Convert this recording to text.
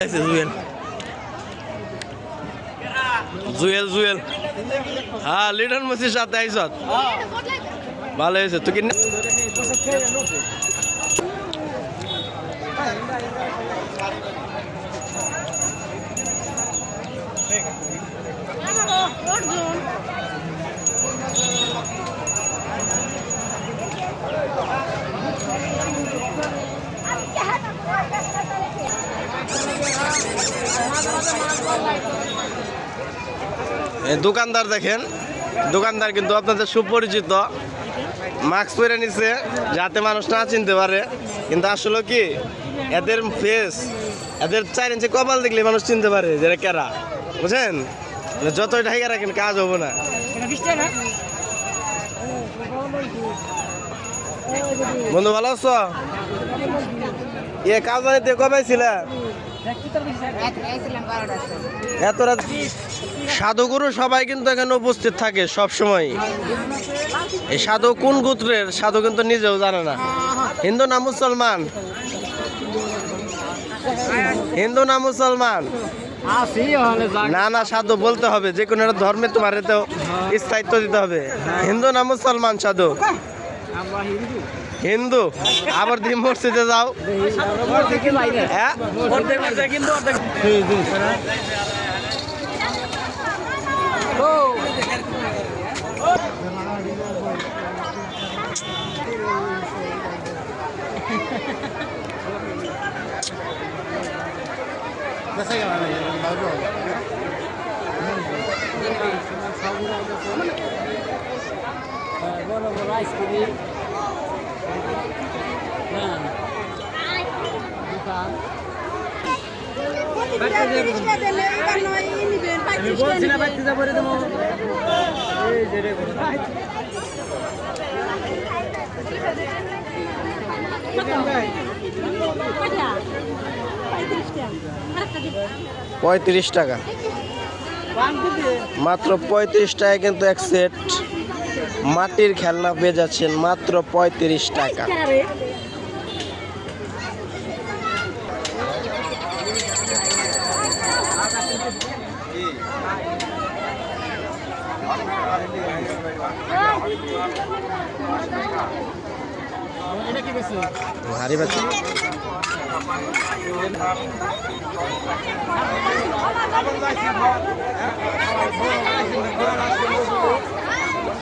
জুয়েল জুয়েল জুয়েল হ্যাঁ লিটন মসির সাথে আইসত ভালো হয়েছে তুই কিনে দোকানদার দেখেন দোকানদার কিন্তু আপনাদের সুপরিচিত মাস্ক পরে নিছে যাতে মানুষ না চিনতে পারে কিন্তু আসলে কি এদের ফেস এদের 4 ইঞ্চি কপাল দেখলে মানুষ চিনতে পারে যে কেরা বুঝছেন যতই ঢাকা রাখেন কাজ হবো না বন্ধু ভালো আছো কাজ বানাইতে কবে ছিল এত রাত সাধুগুরু সবাই কিন্তু এখানে উপস্থিত থাকে সব সময় এই সাধু কোন গোত্রের সাধু কিন্তু নিজেও জানে না হিন্দু না মুসলমান হিন্দু না মুসলমান না না সাধু বলতে হবে যে কোনো একটা ধর্মে তোমার তো স্থায়িত্ব দিতে হবে হিন্দু না মুসলমান সাধু হিন্দু আবার দিন মসজিদে যাও পঁয়ত্রিশ টাকা মাত্র 35 টাকায় কিন্তু এক সেট মাটির খেলনা পেয়ে যাচ্ছেন মাত্র 35 টাকা হারি বাচ্চা